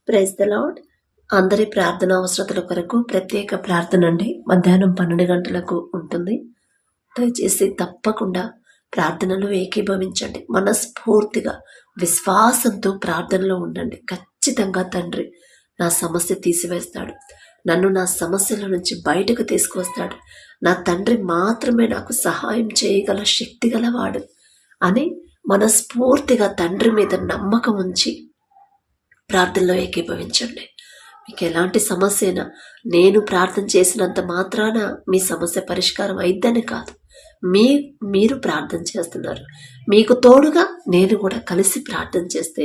Praise the lord. అందరి ప్రార్థన అవసరతల కొరకు ప్రత్యేక ప్రార్థన అండి. మధ్యాహ్నం 12 గంటలకు ఉంటుంది. దయచేసి తప్పకుండా ప్రార్థనలో ఏకీభవించండి. మనస్ఫూర్తిగా విశ్వాసంతో ప్రార్థనలో ఉండండి. ఖచ్చితంగా తండ్రి నా సమస్య తీసివేస్తాడు, నన్ను నా సమస్యల నుంచి బయటకు తీసుకువస్తాడు, నా తండ్రి మాత్రమే నాకు సహాయం చేయగల శక్తి గలవాడు అని మనస్ఫూర్తిగా తండ్రి మీద నమ్మకం ఉంచి ప్రార్థనలో ఏకీభవించండి. మీకు ఎలాంటి సమస్య అయినా నేను ప్రార్థన చేసినంత మాత్రాన మీ సమస్య పరిష్కారం అయిద్దని కాదు. మీరు ప్రార్థన చేస్తున్నారు, మీకు తోడుగా నేను కూడా కలిసి ప్రార్థన చేస్తే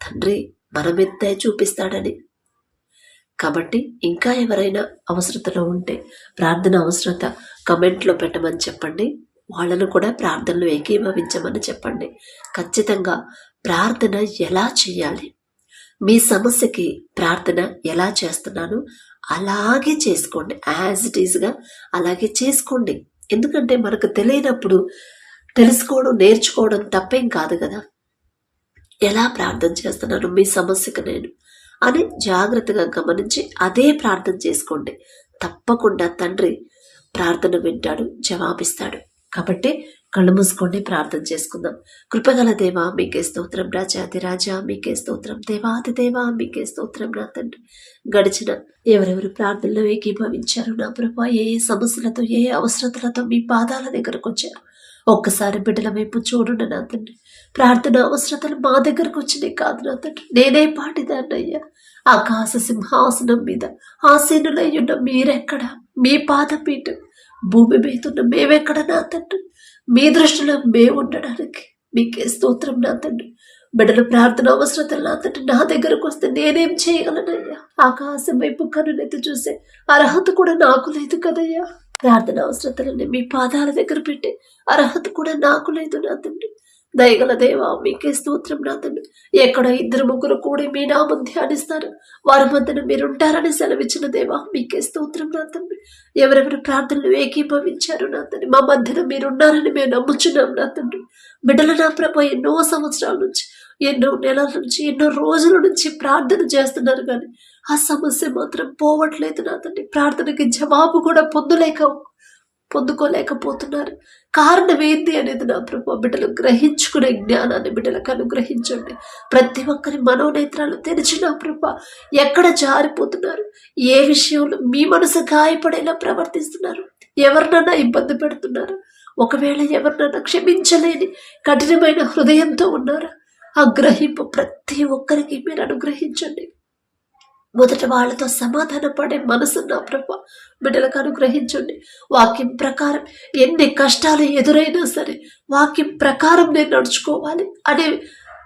తండ్రి మన మీద చూపిస్తాడని. కాబట్టి ఇంకా ఎవరైనా అవసరతలో ఉంటే ప్రార్థన అవసరత కమెంట్లో పెట్టమని చెప్పండి. వాళ్ళను కూడా ప్రార్థనలో ఏకీభవించమని చెప్పండి. ఖచ్చితంగా ప్రార్థన ఎలా చేయాలి, మీ సమస్యకి ప్రార్థన ఎలా చేస్తున్నాను అలాగే చేసుకోండి. యాజ్ ఇట్ ఈజ్గా అలాగే చేసుకోండి. ఎందుకంటే మనకు తెలియనప్పుడు తెలుసుకోవడం నేర్చుకోవడం తప్పేం కాదు కదా. ఎలా ప్రార్థన చేస్తున్నాను మీ సమస్యకు నేను అని జాగ్రత్తగా గమనించి అదే ప్రార్థన చేసుకోండి. తప్పకుండా తండ్రి ప్రార్థన వింటాడు, జవాబిస్తాడు. కాబట్టి కళ్ళు మూసుకోండి, ప్రార్థన చేసుకుందాం. కృపగల దేవా మీకే స్తోత్రం, రాజాది రాజా మీకే స్తోత్రం, దేవాది దేవా మీకే స్తోత్రం. నా తండ్రి గడిచిన ఎవరెవరు ప్రార్థనలో ఏకీభవించారు నా ప్రభా, ఏ సమస్యలతో ఏ అవసరతలతో మీ పాదాల దగ్గరకు వచ్చారు ఒక్కసారి బిడ్డల వైపు చూడండి నా తండ్రి. ప్రార్థన అవసరతలు మా దగ్గరకు వచ్చినాయి కాదు నా తండ్రి, నేనే పాటిదాన్నయ్యా. ఆకాశ సింహాసనం మీద ఆసీనులయ్యున్న మీరెక్కడ, మీ పాదపీఠం భూమి మీద ఉన్న మేమెక్కడ నా తండ్రి, మీ దృష్టిలో మేము ఉండడానికి మీకే స్తోత్రం నా తండ్రి. బిడ్డలు ప్రార్థన అవసరతలు నా తండ్రి నా దగ్గరకు వస్తే నేనేం చేయగలనయ్యా. ఆకాశం వైపు కనునెత్తి చూసే అర్హత కూడా నాకు లేదు కదయ్యా. ప్రార్థన అవసరతలని మీ పాదాల దగ్గర పెట్టే అర్హత కూడా నాకు లేదు నా తండ్రి. దయగల దేవా మీకే స్తోత్రం నా తండ్రి. ఎక్కడ 2-3 కూడి మీ నామం ధ్యానిస్తారు వారి మధ్యన మీరుంటారని సెలవిచ్చిన దేవా మీకే స్తోత్రం నా తండ్రి. ఎవరెవరు ప్రార్థనలు ఏకీభవించారు నా తండ్రి, మా మధ్యన మీరున్నారని మేము నమ్ముచున్నాం నా తండ్రి. బిడ్డలు నా ప్రభా ఎన్నో సంవత్సరాల నుంచి, ఎన్నో నెలల నుంచి, ఎన్నో రోజుల నుంచి ప్రార్థన చేస్తున్నారు కానీ ఆ సమస్య మాత్రం పోవట్లేదు నా తండ్రి. ప్రార్థనకి జవాబు కూడా పొందుకోలేకపోతున్నారు. కారణం ఏంటి అనేది నా ప్రభు బిడ్డలు గ్రహించుకునే జ్ఞానాన్ని బిడ్డలకు అనుగ్రహించండి. ప్రతి ఒక్కరి మనోనేత్రాలు తెరిచి నా ప్రభు ఎక్కడ జారిపోతున్నారు, ఏ విషయంలో మీ మనసు గాయపడేలా ప్రవర్తిస్తున్నారు, ఎవరినైనా ఇబ్బంది పెడుతున్నారు, ఒకవేళ ఎవరినైనా క్షమించలేని కఠినమైన హృదయంతో ఉన్నారా, ఆ గ్రహింపు ప్రతి ఒక్కరికి మీరు అనుగ్రహించండి. మొదట వాళ్ళతో సమాధాన పడే మనసు నా ప్రభు బిడ్డలకు అనుగ్రహించండి. వాక్యం ప్రకారం ఎన్ని కష్టాలు ఎదురైనా సరే వాక్యం ప్రకారం నేను నడుచుకోవాలి అనే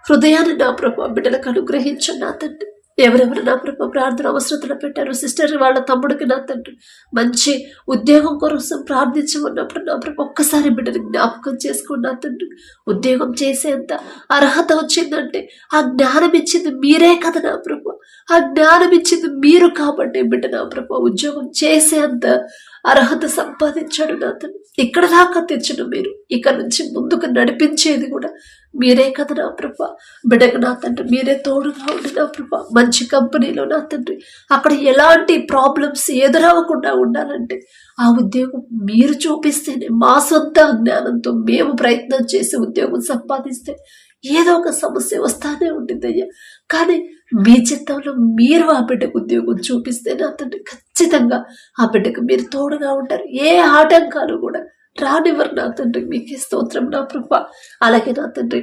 హృదయాన్ని నా ప్రభు బిడ్డలకు అనుగ్రహించండి నా తండ్రి. ఎవరెవరు నా ప్రభు ప్రార్థన అవసరతలు పెట్టారు, సిస్టర్ వాళ్ళ తమ్ముడికి నా తండ్రి మంచి ఉద్యోగం కోసం ప్రార్థించమన్నప్పుడు నా ప్రభు ఒక్కసారి బిడ్డని జ్ఞాపకం చేసుకోండి నా తండ్రి. ఉద్యోగం చేసేంత అర్హత వచ్చిందంటే ఆ జ్ఞానం ఇచ్చింది మీరే కదా నా ప్రభు. ఆ జ్ఞానం ఇచ్చింది మీరు కాబట్టి బిడ్డ నా ప్రభు ఉద్యోగం చేసేంత అర్హత సంపాదించాడు నా తండ్రి. ఇక్కడ దాకా తెచ్చిన మీరు ఇక నుంచి ముందుకు నడిపించేది కూడా మీరే కదా నా ప్రభా. బిడ్డకు నా తండ్రి మీరే తోడుగా ఉండి నా ప్రభా మంచి కంపెనీలో నా తండ్రి అక్కడ ఎలాంటి ప్రాబ్లమ్స్ ఎదురవ్వకుండా ఉండాలంటే ఆ ఉద్యోగం మీరు చూపిస్తేనే, మా సొంత జ్ఞానంతో మేము ప్రయత్నం చేసి ఉద్యోగం సంపాదిస్తే ఏదో ఒక సమస్య వస్తానే ఉంటుంది అయ్యా. కానీ మీ చిత్తంలో మీరు ఆ బిడ్డకు ఉద్యోగం చూపిస్తే నా తండ్రి ఖచ్చితంగా ఆ బిడ్డకు మీరు తోడుగా ఉంటారు. ఏ ఆటంకాలు కూడా రానివ్వరు నా తండ్రి. మీకే స్తోత్రం నా ప్రభా. అలాగే నా తండ్రి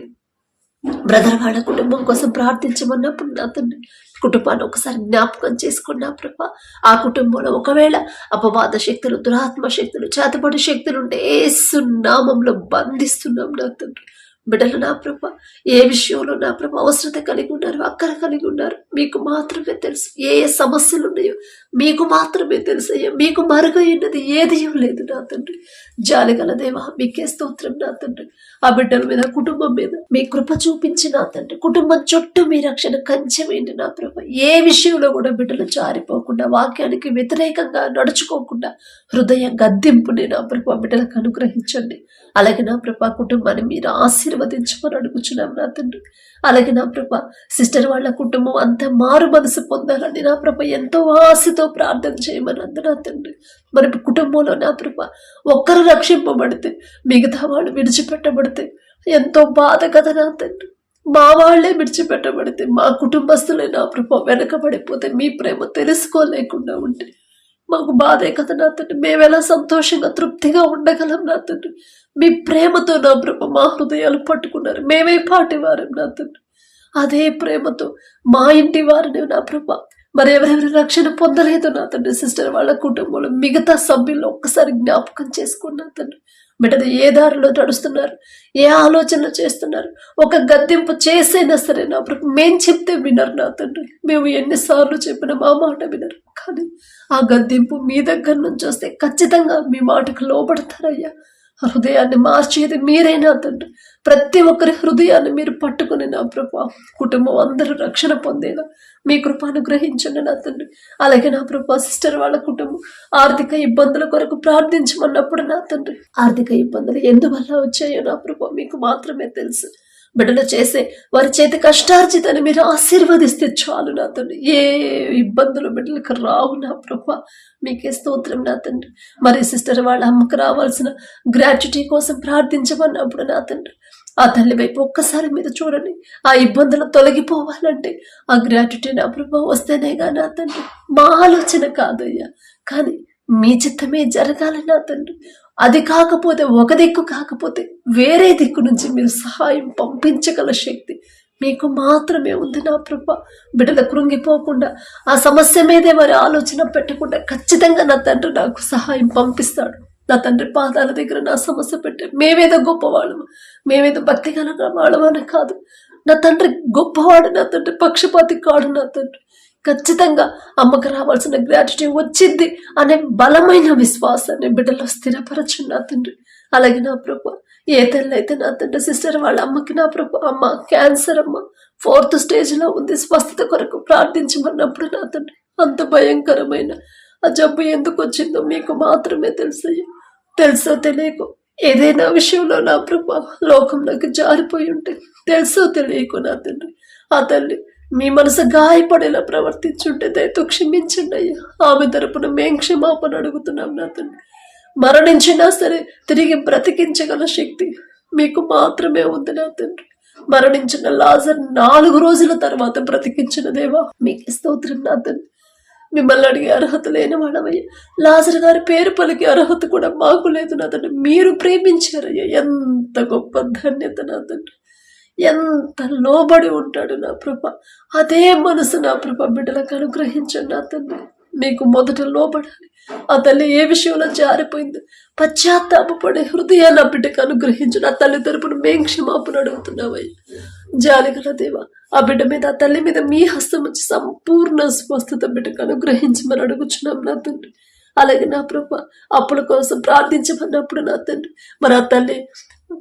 బ్రదర్ వాళ్ళ కుటుంబం కోసం ప్రార్థించమన్నప్పుడు నా తండ్రి కుటుంబాన్ని ఒకసారి జ్ఞాపకం చేసుకోండి నా ప్రభా. ఆ కుటుంబంలో ఒకవేళ అపవాద శక్తులు, దురాత్మ శక్తులు, చేతపడి శక్తులు ఉంటే యేసు నామంలో బంధిస్తున్నాం నా తండ్రి. బిడ్డలు నా ప్రభా ఏ విషయంలో నా ప్రభా అవసరత కలిగి ఉన్నారు, అక్కర కలిగి ఉన్నారు, మీకు మాత్రమే తెలుసు. ఏ ఏ సమస్యలు ఉన్నాయో మీకు మాత్రమే తెలుసు అయ్యా. మీకు మరుగైనది ఏది లేదు నా తండ్రి. జాలిగల దేవా మీకే స్తోత్రం నా తండ్రి. ఆ బిడ్డల మీద, కుటుంబం మీద మీ కృప చూపించి నా తండ్రి కుటుంబం చుట్టూ మీ రక్షణ కంచెమేంటి నా ప్రభా. ఏ విషయంలో కూడా బిడ్డలు జారిపోకుండా, వాక్యానికి వ్యతిరేకంగా నడుచుకోకుండా హృదయ గద్దింపుని నా ప్రభా బిడ్డలకు అనుగ్రహించండి. అలాగే నా ప్రభా కుటుంబాన్ని మీరు ఆశీర్వదించమని అడుగుచున్నాం నా తండ్రి. అలాగే నా ప్రభ సిస్టర్ వాళ్ళ కుటుంబం అంతా మారు మనసు పొందాలని నా ప్రభ ఎంతో ఆశతో ప్రార్థన చేయమని అందు నా తండ్రి. మరి కుటుంబంలో నా ప్రభ ఒక్కరు రక్షింపబడితే మిగతా వాళ్ళు విడిచిపెట్టబడితే ఎంతో బాధ కదా నా తండ్రి. మా వాళ్లే విడిచిపెట్టబడితే మా కుటుంబస్తులే నా ప్రభ వెనకబడిపోతే మీ ప్రేమ తెలుసుకోలేకుండా ఉంటే మాకు బాధే కదా నా తండ్రి. మేమెలా సంతోషంగా తృప్తిగా ఉండగలం నా తండ్రి. మీ ప్రేమతో నా ప్రభ మా హృదయాలు పట్టుకున్నారు. మేమే పాటివారం నా తండ్రి. అదే ప్రేమతో మా ఇంటి వారిని నా ప్రభ మరి ఎవరెవరి రక్షణ పొందలేదు నా తండ్రి సిస్టర్ వాళ్ళ కుటుంబంలో మిగతా సభ్యులు ఒక్కసారి జ్ఞాపకం చేసుకున్నా తండ్రి. బిడ్డలు ఏ దారిలో నడుస్తున్నారు, ఏ ఆలోచనలు చేస్తున్నారు, ఒక గద్దెంపు చేసైనా సరే నా ప్రభు మేం చెప్తే వినరు నా తండ్రి. మేము ఎన్నిసార్లు చెప్పినా మా మాట వినరు. కానీ ఆ గద్దెంపు మీ దగ్గర నుంచి వస్తే ఖచ్చితంగా మీ మాటకు లోబడతారయ్యా. హృదయాన్ని మార్చేది మీరైనా తండ్రి. ప్రతి ఒక్కరి హృదయాన్ని మీరు పట్టుకుని నా ప్రభా కుటుంబం అందరూ రక్షణ పొందేలా మీ కృప అనుగ్రహించండి నా తండ్రి. అలాగే నా ప్రభా సిస్టర్ వాళ్ళ కుటుంబం ఆర్థిక ఇబ్బందుల కొరకు ప్రార్థించమన్నప్పుడు నా తండ్రి ఆర్థిక ఇబ్బందులు ఎందువల్ల వచ్చాయో నా ప్రభా మీకు మాత్రమే తెలుసు. బిడ్డలు చేసే వారి చేతి కష్టార్జితాన్ని మీరు ఆశీర్వదిస్తే చాలు నా తండ్రి. ఏ ఇబ్బందులు బిడ్డలకు రావు నా ప్రభా మీకే స్తోత్రం నా తండ్రి. మరి సిస్టర్ వాళ్ళ అమ్మకు రావాల్సిన గ్రాట్యుటీ కోసం ప్రార్థించమన్నప్పుడు నా తండ్రి ఆ తల్లి వైపు ఒక్కసారి మీద చూడండి. ఆ ఇబ్బందులు తొలగిపోవాలంటే ఆ గ్రాట్యుటీ నా ప్రభా వస్తేనేగా నా తండ్రి. మా ఆలోచన కాదయ్యా, కానీ మీ చిత్తమే జరగాలి నా తండ్రి. అది కాకపోతే ఒక దిక్కు కాకపోతే వేరే దిక్కు నుంచి మీరు సహాయం పంపించగల శక్తి మీకు మాత్రమే ఉంది నా ప్రభా. బిడ్డలు కృంగిపోకుండా ఆ సమస్య మీదే వారి ఆలోచన పెట్టకుండా ఖచ్చితంగా నా తండ్రి నాకు సహాయం పంపిస్తాడు. నా తండ్రి పాదాల దగ్గర నా సమస్య పెట్టే మేమేదో గొప్పవాళ్ళము, మేమేదో భక్తి గల వాళ్ళమని కాదు. నా తండ్రి గొప్పవాడు, నా తండ్రి పక్షపాతి కాడు నా తండ్రి. ఖచ్చితంగా అమ్మకు రావాల్సిన గ్రాట్యుటీ వచ్చింది అనే బలమైన విశ్వాసాన్ని బిడ్డలో స్థిరపరచు నా తండ్రి. అలాగే నా ప్రభు ఏ తల్లి అయితే నా తండ్రి సిస్టర్ వాళ్ళ అమ్మకి నా ప్రభు అమ్మ క్యాన్సర్ అమ్మ 4th స్టేజ్లో ఉంది, స్వస్థత కొరకు ప్రార్థించమన్నప్పుడు నా తండ్రి అంత భయంకరమైన ఆ జబ్బు ఎందుకు వచ్చిందో మీకు మాత్రమే తెలుసో తెలియకో ఏదైనా విషయంలో నా ప్రభు లోకంలోకి జారిపోయి ఉంటే తెలుసో తెలియకో నా తండ్రి ఆ తల్లి మీ మనసు గాయపడేలా ప్రవర్తించుంటే దయతో క్షమించండి అయ్యా. ఆమె తరపున మేం క్షమాపణ అడుగుతున్నాం నా తండ్రి. మరణించినా సరే తిరిగి బ్రతికించగల శక్తి మీకు మాత్రమే ఉంది నా తండ్రి. మరణించిన లాజర్ 4 రోజుల తర్వాత బ్రతికించిన దేవా మీకు స్తోత్రం నా తండ్రి. మిమ్మల్ని అడిగే అర్హత లేని వాడవయ్యా. లాజర్ గారి పేరు పలికే అర్హత కూడా మాకు లేదు నా తండ్రి. మీరు ప్రేమించారయ్యా. ఎంత గొప్ప ధన్యత నా తండ్రి. ఎంత లోబడి ఉంటాడు నా ప్రభ. అదే మనసు నా ప్రభ బిడ్డలకు అనుగ్రహించండి నా తండ్రి. మీకు మొదట లోబడాలి. ఆ తల్లి ఏ విషయంలో జారిపోయింది పశ్చాత్తాపడే హృదయాన్ని ఆ బిడ్డకు అనుగ్రహించండి. ఆ తల్లి తరపున మేం క్షమాపణ అడుగుతున్నావయ్యా. జాలిగల దేవా ఆ బిడ్డ మీద ఆ తల్లి మీద మీ హస్తం వచ్చి సంపూర్ణ స్వస్థత బిడ్డకు అనుగ్రహించమని అడుగుచున్నాం నా తండ్రి. అలాగే నా ప్రభ అప్పుల కోసం ప్రార్థించమన్నప్పుడు నా తండ్రి మరి ఆ తల్లి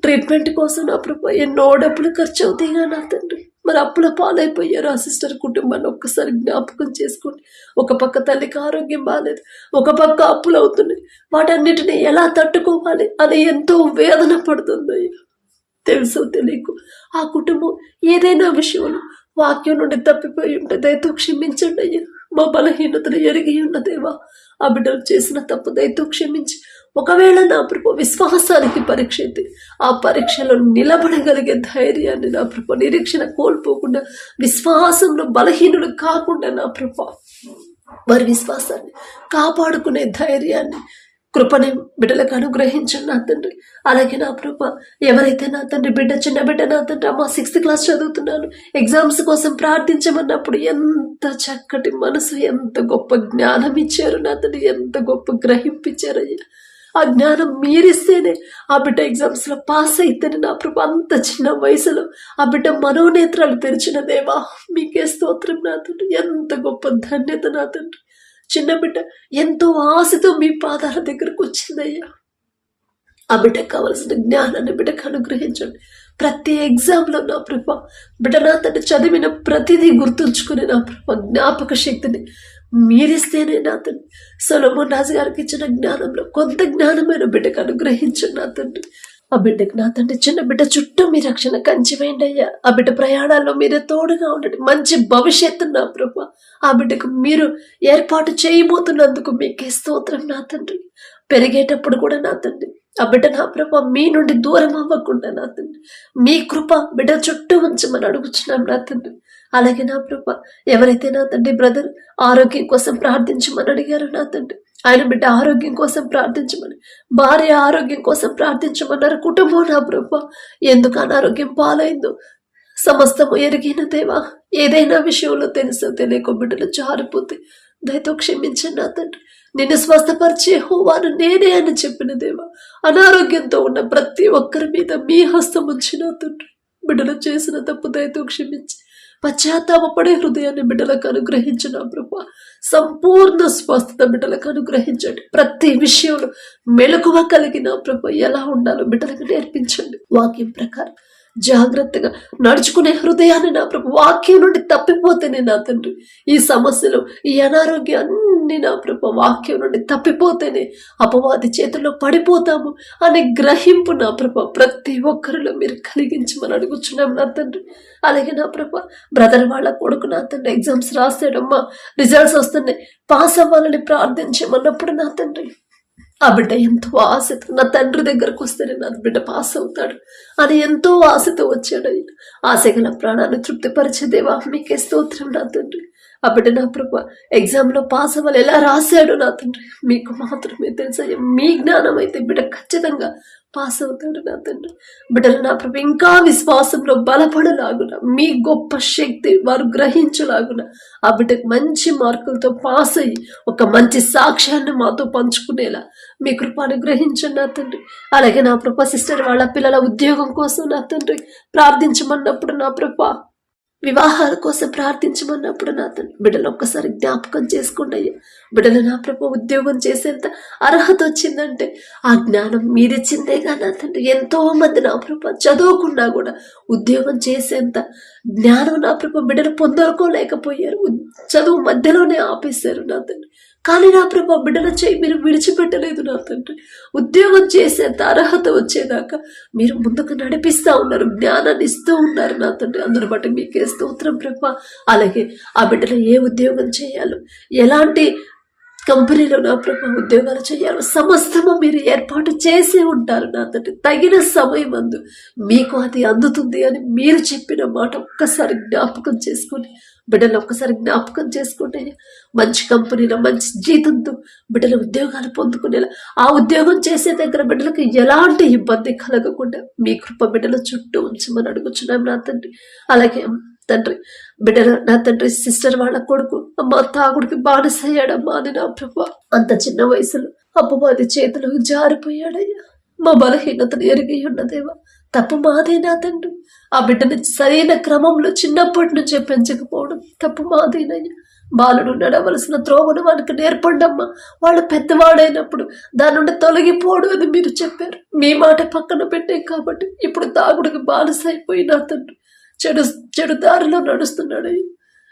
ట్రీట్మెంట్ కోసం నా ప్రభు ఎన్నో డబ్బులు ఖర్చు అవుతాయిగా నా తండ్రి. మరి అప్పుల పాలైపోయారు ఆ సిస్టర్ కుటుంబాన్ని ఒక్కసారి జ్ఞాపకం చేసుకోండి. ఒక పక్క తల్లికి ఆరోగ్యం బాగాలేదు, ఒక పక్క అప్పులు అవుతున్నాయి. వాటన్నిటిని ఎలా తట్టుకోవాలి అని ఎంతో వేదన పడుతుంది అయ్యా. తెలుసో తెలియకు ఆ కుటుంబం ఏదైనా విషయంలో వాక్యం నుండి తప్పిపోయి ఉంటే దయతో క్షమించండి అయ్యా. మా బలహీనతలు ఎరిగి ఉన్న దేవా ఆ బిడ్డలు చేసిన తప్పు దయతో క్షమించి ఒకవేళ నా ప్రభు విశ్వాసానికి పరీక్ష అయితే ఆ పరీక్షలో నిలబడగలిగే ధైర్యాన్ని నా ప్రభు నిరీక్షణ కోల్పోకుండా విశ్వాసంలో బలహీనులు కాకుండా నా ప్రభు వారి విశ్వాసాన్ని కాపాడుకునే ధైర్యాన్ని కృపని బిడ్డలకు అనుగ్రహించండి నా తండ్రి. అలాగే నా ప్రభ ఎవరైతే నా తండ్రి చిన్న బిడ్డ నా తండ్రి అమ్మ 6th క్లాస్ చదువుతున్నాను ఎగ్జామ్స్ కోసం ప్రార్థించమన్నప్పుడు ఎంత చక్కటి మనసు, ఎంత గొప్ప జ్ఞానం ఇచ్చారు నా తండ్రి, ఎంత గొప్ప గ్రహింపించారయ్యా. ఆ జ్ఞానం మీరిస్తేనే ఆ బిడ్డ ఎగ్జామ్స్ లో పాస్ అయితేనే నా ప్రభు అంత చిన్న వయసులో ఆ బిడ్డ మనోనేత్రాలు తెరిచిన దేవా మీకే స్తోత్రం నా తండ్రి. ఎంత గొప్ప ధన్యత నా తండ్రి. చిన్న బిడ్డ ఎంతో ఆశతో మీ పాదాల దగ్గరకు వచ్చిందయ్యా. ఆ బిడ్డకు కావలసిన జ్ఞానాన్ని బిడ్డకు అనుగ్రహించండి. ప్రతి ఎగ్జామ్లో నా ప్రభ బిడ్డ నా తండ్రి చదివిన ప్రతిదీ గుర్తుంచుకుని నా ప్రభ జ్ఞాపక శక్తిని మీరిస్తేనే నా తండ్రి. సొలొమోన్ రాజు గారికి ఇచ్చిన జ్ఞానంలో కొంత జ్ఞానమైన బిడ్డకు అనుగ్రహించండి నా తండ్రి. ఆ బిడ్డకు నా తండ్రి, చిన్న బిడ్డ చుట్టూ మీ రక్షణ కంచి వేయండి అయ్యా. ఆ బిడ్డ ప్రయాణాల్లో మీరే తోడుగా ఉండండి. మంచి భవిష్యత్తు నా ప్రభా ఆ బిడ్డకు మీరు ఏర్పాటు చేయబోతున్నందుకు మీకే స్తోత్రం నా తండ్రి. పెరిగేటప్పుడు కూడా నా తండ్రి ఆ బిడ్డ నా ప్రభా మీ నుండి దూరం అవ్వకుండా నా తండ్రి మీ కృప బిడ్డ చుట్టూ ఉంచమని అడుగుచున్నాం నా తండ్రి. అలాగే నా ప్రభా ఎవరైతే నా తండ్రి బ్రదర్ ఆరోగ్యం కోసం ప్రార్థించమని అడిగారు నా తండ్రి, ఆయన బిడ్డ ఆరోగ్యం కోసం ప్రార్థించమని, భార్య ఆరోగ్యం కోసం ప్రార్థించమన్నారు. కుటుంబం నా ప్రభా ఎందుకు అనారోగ్యం పాలైందో సమస్తము ఎరిగిన దేవా, ఏదైనా విషయంలో తెలుసో తెలియక బిడ్డలు జారిపోతే దయతో క్షమించండి నా తండ్రి. నిన్ను స్వస్థపరిచే హోవాను నేనే అని చెప్పిన దేవా, అనారోగ్యంతో ఉన్న ప్రతి ఒక్కరి మీద మీ హస్తం ఉంచి నా తండ్రి బిడ్డలు చేసిన తప్పు దయతో క్షమించి పశ్చాత్తాపడే హృదయాన్ని బిడ్డలకు అనుగ్రహించిన ప్రభా, సంపూర్ణ స్వస్థత బిడ్డలకు అనుగ్రహించండి. ప్రతి విషయంలో మెలకువ కలిగిన ప్రభా ఎలా ఉండాలో బిడ్డలకు నేర్పించండి. వాక్యం ప్రకారం జాగ్రత్తగా నడుచుకునే హృదయాన్ని నా ప్రభు, వాక్యం నుండి తప్పిపోతేనే నా తండ్రి ఈ సమస్యలు ఈ అనారోగ్యాన్ని నా ప్రభు వాక్యం నుండి తప్పిపోతేనే అపవాది చేతుల్లో పడిపోతాము అనే గ్రహింపు నా ప్రభు ప్రతి ఒక్కరిలో మీరు కలిగించమని అడుగుచున్నాం నా తండ్రి. అలాగే నా ప్రభు బ్రదర్ వాళ్ళ కొడుకు నా తండ్రి ఎగ్జామ్స్ రాసాడమ్మా, రిజల్ట్స్ వస్తున్నాయి, పాస్ అవ్వాలని ప్రార్థించమన్నప్పుడు నా తండ్రి ఆ బిడ్డ ఎంతో ఆశతో నా తండ్రి దగ్గరకు వస్తేనే నా బిడ్డ పాస్ అవుతాడు అని ఎంతో ఆశతో వచ్చాడు. ఆయన ఆశగల ప్రాణాన్ని తృప్తిపరిచే దేవా మీకే స్తోత్రం నా తండ్రి. ఆ బిడ్డ నా ప్రభు ఎగ్జామ్లో పాస్ అవ్వాలి ఎలా రాశాడు నా తండ్రి మీకు మాత్రమే తెలుసా. మీ జ్ఞానం అయితే బిడ్డ ఖచ్చితంగా పాస్ అవుతాడు నా తండ్రి. బిడ్డలు నా ప్రభు ఇంకా విశ్వాసంలో బలపడలాగున మీ గొప్ప శక్తి వారు గ్రహించలాగున ఆ బిడ్డకు మంచి మార్కులతో పాస్ అయ్యి ఒక మంచి సాక్ష్యాన్ని మాతో పంచుకునేలా మీ కృప అనుగ్రహించండి నా తండ్రి. అలాగే నా ప్రభు సిస్టర్ వాళ్ళ పిల్లల ఉద్యోగం కోసం నా తండ్రి ప్రార్థించమన్నప్పుడు నా ప్రభు వివాహాల కోసం ప్రార్థించమన్నప్పుడు నా తండ్రి బిడ్డలు ఒక్కసారి జ్ఞాపకం చేసుకోండి అయ్యా. బిడ్డలు నా ప్రభు ఉద్యోగం చేసేంత అర్హత వచ్చిందంటే ఆ జ్ఞానం మీరిచ్చిందేగా నా తండ్రి. ఎంతో మంది నా ప్రభు చదువుకున్నా కూడా ఉద్యోగం చేసేంత జ్ఞానం నా ప్రభు బిడ్డలు పొందలుకోలేకపోయారు, చదువు మధ్యలోనే ఆపేశారు నా తండ్రి. కానీ నా ప్రభు బిడ్డల చేయి మీరు విడిచిపెట్టలేదు నా తండ్రి. ఉద్యోగం చేసేంత అర్హత వచ్చేదాకా మీరు ముందుకు నడిపిస్తూ ఉన్నారు, జ్ఞానాన్ని ఇస్తూ ఉన్నారు నా తండ్రి. అందును బట్టి మీకే స్తోత్రం ప్రభు. అలాగే ఆ బిడ్డలు ఏ ఉద్యోగం చేయాలో, ఎలాంటి కంపెనీలో నా ప్రభు ఉద్యోగాలు చేయాలో సమస్తము మీరు ఏర్పాటు చేసి ఉంటారు నా తండ్రి. తగిన సమయం అందు మీకు అది అందుతుంది అని మీరు చెప్పిన మాట ఒక్కసారి జ్ఞాపకం చేసుకొని బిడ్డలు ఒక్కసారి జ్ఞాపకం చేసుకోండి. మంచి కంపెనీలో మంచి జీతంతో బిడ్డల ఉద్యోగాలు పొందుకునేలా, ఆ ఉద్యోగం చేసే దగ్గర బిడ్డలకు ఎలాంటి ఇబ్బంది కలగకుండా మీ కృప బిడ్డల చుట్టూ ఉంచమని అడుగుచున్నాం నా తండ్రి. అలాగే తండ్రి బిడ్డలు నా తండ్రి సిస్టర్ వాళ్ళ కొడుకు అమ్మ తాగుడికి బానిసయ్యాడమ్మా అని నా ప్రభు అంత చిన్న వయసులో అపవాది చేతులకు జారిపోయాడయ్యా. మా బలహీనతను ఎరిగి ఉన్నదేవా తప్పు మాదే నా తండ్రి. ఆ బిడ్డని సరైన క్రమంలో చిన్నప్పటి నుంచే పెంచకపోవడం తప్పు మాదేనయ్యా. బాలుడు నడవలసిన త్రోవను వానికి నేర్పండమ్మా, వాళ్ళు పెద్దవాడైనప్పుడు దాని నుండి తొలగిపోడు అని మీరు చెప్పారు. మీ మాట పక్కన పెట్టే కాబట్టి ఇప్పుడు తాగుడికి బానిసైపోయి నా తండ్రి చెడు దారిలో నడుస్తున్నాడయ్యా.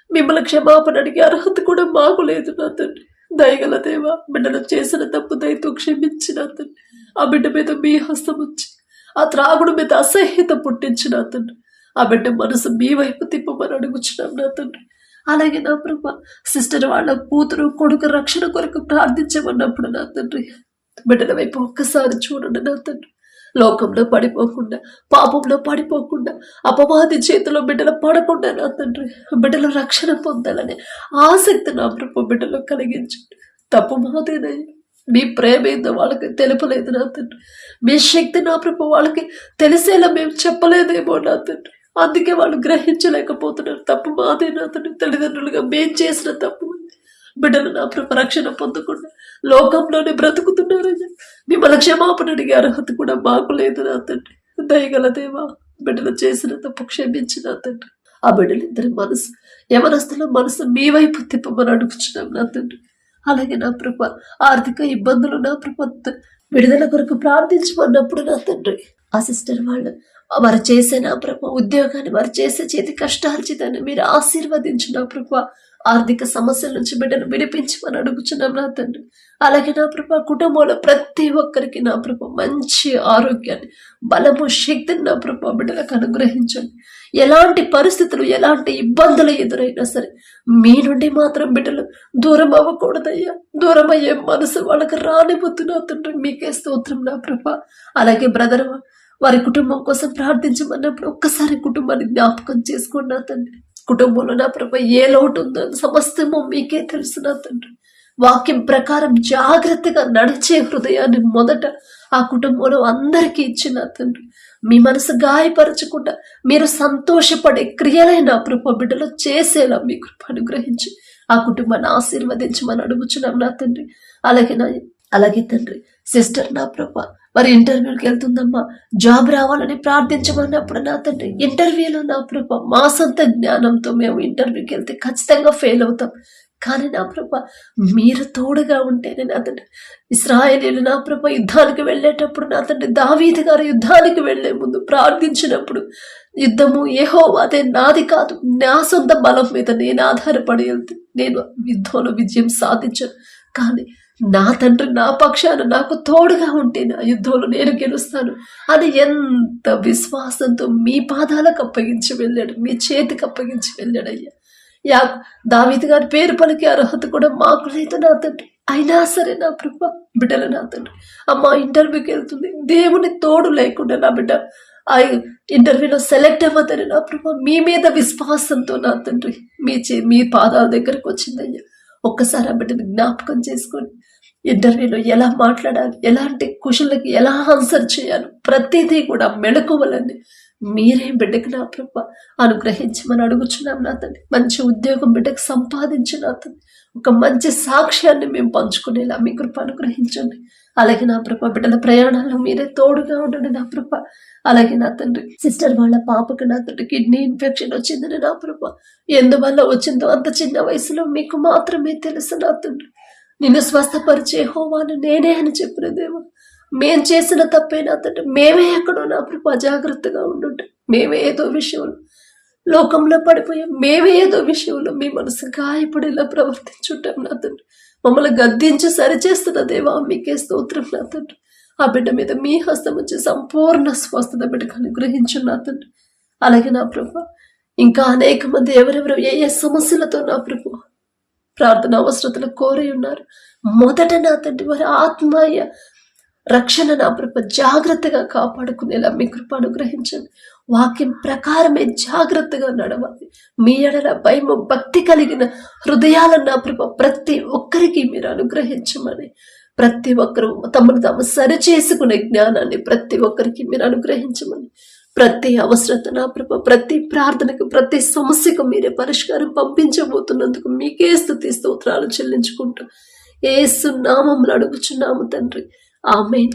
మిమ్మల్ని క్షమాపణ అడిగే అర్హత కూడా మాకు లేదు నా తండ్రి. దయగల దేవా బిడ్డను చేసిన తప్పు దయతో క్షమించిన తండ్రి. ఆ బిడ్డ మీద మీ హస్తం ఉంచి ఆ త్రాగుడు మీద అసహ్యత పుట్టించిన తండ్రి. ఆ బిడ్డ మనసు మీ వైపు తిప్పమని అడుగుచున్నాం నా తండ్రి. అలాగే నా ప్రభు సిస్టర్ వాళ్ళ కూతురు కొడుకు రక్షణ కొరకు ప్రార్థించమన్నప్పుడు నా తండ్రి బిడ్డల వైపు ఒక్కసారి చూడండి నా తండ్రి. లోకంలో పడిపోకుండా, పాపంలో పడిపోకుండా, అపవాది చేతిలో బిడ్డలు పడకుండా నా తండ్రి బిడ్డలు రక్షణ పొందాలని ఆసక్తి నా ప్రభు బిడ్డలో కలిగించండి. తప్పు మాదేనయ్యా, మీ ప్రేమ ఏందో వాళ్ళకి తెలుపలేదు నా తండ్రి. మీ శక్తి నా ప్రభు వాళ్ళకి తెలిసేలా మేము చెప్పలేదేమో నా తండ్రి. అందుకే వాళ్ళు గ్రహించలేకపోతున్నారు. తప్పు మాదే నా తండ్రి. తల్లిదండ్రులుగా మేం చేసిన తప్పు బిడ్డలు నా ప్రభు రక్షణ పొందకుండా లోకంలోనే బ్రతుకుతున్నారయ్యా. మిమ్మల్ని క్షమాపణ అడిగే అర్హత కూడా మాకు లేదు నా తండ్రి. దయగల దేవా బిడ్డలు చేసిన తప్పు క్షమించిన తండ్రి. ఆ బిడ్డలు ఇద్దరి మనసు యవనస్తుల మనసు మీ వైపు తిప్పమని అడుగుచున్నాం నా తండ్రి. అలాగే నా ప్రభు ఆర్థిక ఇబ్బందులు నా ప్రభు విడుదల కొరకు ప్రార్థించమన్నప్పుడు నా తండ్రి ఆ సిస్టర్ వాళ్ళు వారు చేసే నా ప్రభు ఉద్యోగాన్ని, వారు చేసే చేతి కష్టార్జితాన్ని మీరు ఆశీర్వదించు నా ప్రభు. ఆర్థిక సమస్యల నుంచి బిడ్డను విడిపించమని అడుగుచున్నాం నా తండ్రి. అలాగే నా ప్రభా కుటుంబంలో ప్రతి ఒక్కరికి నా ప్రభా మంచి ఆరోగ్యాన్ని, బలము, శక్తిని నా ప్రభా బిడ్డలకు అనుగ్రహించండి. ఎలాంటి పరిస్థితులు, ఎలాంటి ఇబ్బందులు ఎదురైనా సరే మీ నుండి మాత్రం బిడ్డలు దూరం అవ్వకూడదయ్యా. దూరం అయ్యే మనసు వాళ్ళకి రానివద్దు నా తండ్రి. మీకే స్తోత్రం నా ప్రభా. అలాగే బ్రదర్ వారి కుటుంబం కోసం ప్రార్థించమన్నప్పుడు ఒక్కసారి కుటుంబాన్ని జ్ఞాపకం చేసుకోండి నా తండ్రి. కుటుంబంలో నా ప్రభా ఏ లోటు ఉందో సమస్తము మీకే తెలుసు నా తండ్రి. వాక్యం ప్రకారం జాగ్రత్తగా నడిచే హృదయాన్ని మొదట ఆ కుటుంబంలో అందరికీ ఇచ్చిన తండ్రి. మీ మనసు గాయపరచకుండా మీరు సంతోషపడే క్రియలైన ప్రభా బిడ్డలో చేసేలా మీ కృప అనుగ్రహించి ఆ కుటుంబాన్ని ఆశీర్వదించమని అడుగుచున్నాం నా తండ్రి. అలాగే తండ్రి సిస్టర్ నా ప్రభా వారి ఇంటర్వ్యూకి వెళ్తుందమ్మా, జాబ్ రావాలని ప్రార్థించమన్నప్పుడు నా తండ్రి ఇంటర్వ్యూలో నా ప్రభా మా సొంత జ్ఞానంతో మేము ఇంటర్వ్యూకి వెళ్తే ఖచ్చితంగా ఫెయిల్ అవుతాం. కానీ నా ప్రభా మీరు తోడుగా ఉంటేనే నా తండ్రి. ఇశ్రాయేలీయులు నా ప్రభా యుద్ధానికి వెళ్ళేటప్పుడు నా తండ్రి దావీదు గారు యుద్ధానికి వెళ్లే ముందు ప్రార్థించినప్పుడు యుద్ధము యెహోవాదే, నాది కాదు, నా సొంత బలం మీద నేను ఆధారపడి వెళ్తే నేను యుద్ధంలో విజయం సాధించను. కానీ నా తండ్రి నా పక్షాన నాకు తోడుగా ఉంటే నా యుద్ధంలో నేను గెలుస్తాను అని ఎంత విశ్వాసంతో మీ పాదాలకు అప్పగించి వెళ్ళాడు, మీ చేతికి అప్పగించి వెళ్ళాడయ్యా. దావీదు గారి పేరు పలికే అర్హత కూడా మాకు లేదు నా తండ్రి. అయినా సరే నా ప్రభా బిడ్డల నా తండ్రి అమ్మ ఇంటర్వ్యూకి వెళ్తుంది, దేవుని తోడు లేకుండా నా బిడ్డ ఆ ఇంటర్వ్యూలో సెలెక్ట్ అవ్వదని నా ప్రభా మీ మీద విశ్వాసంతో నా తండ్రి మీ పాదాల దగ్గరకు వచ్చిందయ్యా. ఒక్కసారి ఆ బిడ్డని జ్ఞాపకం చేసుకొని ఇంటర్వ్యూలో ఎలా మాట్లాడాలి, ఎలాంటి క్వశ్చన్లకి ఎలా ఆన్సర్ చేయాలి, ప్రతిదీ కూడా మెళకువలని మీరే బిడ్డకి నా ప్రభా అనుగ్రహించమని అడుగుచున్నాం నా తండ్రి. మంచి ఉద్యోగం బిడ్డకు సంపాదించి నా తండ్రి ఒక మంచి సాక్ష్యాన్ని మేము పంచుకునేలా మీ కృప అనుగ్రహించండి. అలాగే నా ప్రభా బిడ్డల ప్రయాణాల్లో మీరే తోడుగా ఉండండి నా ప్రభా. అలాగే నా తండ్రి సిస్టర్ వాళ్ళ పాపకు నా తండ్రి కిడ్నీ ఇన్ఫెక్షన్ వచ్చిందని నా ప్రభా ఎందువల్ల వచ్చిందో అంత చిన్న వయసులో మీకు మాత్రమే తెలుసు నా తండ్రి. నిన్ను స్వస్థపరిచే యెహోవాను నేనే అని చెప్పిన దేవా, మేం చేసిన తప్పే నా తండ్రి. మేమే ఎక్కడో నా ప్రభా అజాగ్రత్తగా ఉండుంటాం, మేమే ఏదో విషయంలో లోకంలో పడిపోయాం, మేమే ఏదో విషయంలో మీ మనసు గాయపడేలా ప్రవర్తించుంటాం నా తండ్రి. మమ్మల్ని గద్దించి సరిచేస్తున్న దేవా మీకే స్తోత్రం నా తండ్రి. ఆ బిడ్డ మీద మీ హస్తం వచ్చి సంపూర్ణ స్వస్థత బిడ్డకు అనుగ్రహించు నా తండ్రి. అలాగే నా ప్రభా ఇంకా అనేక మంది ఎవరెవరు ఏ ఏ సమస్యలతో నా ప్రభు ప్రార్థన అవసరతలు కోరి ఉన్నారు. మొదట నా తండ్రి వారి ఆత్మీయ రక్షణ నా ప్రభు జాగ్రత్తగా కాపాడుకునేలా మీ కృప అనుగ్రహించండి. వాక్యం ప్రకారమే జాగ్రత్తగా నడవాలి. మీ ఎడల భయము భక్తి కలిగిన హృదయాలను నా ప్రభు ప్రతి ఒక్కరికి మీరు అనుగ్రహించమని, ప్రతి ఒక్కరు తమను తాము సరిచేసుకునే జ్ఞానాన్ని ప్రతి ఒక్కరికి మీరు అనుగ్రహించమని, ప్రతి అవసరత నా ప్రభు ప్రతి ప్రార్థనకు ప్రతి సమస్యకు మీరే పరిష్కారం పంపించబోతున్నందుకు మీకే స్తుతి స్తోత్రాలు చెల్లించుకుంటూ యేసు నామములో అడుగుచున్నాము తండ్రి. ఆమేన్.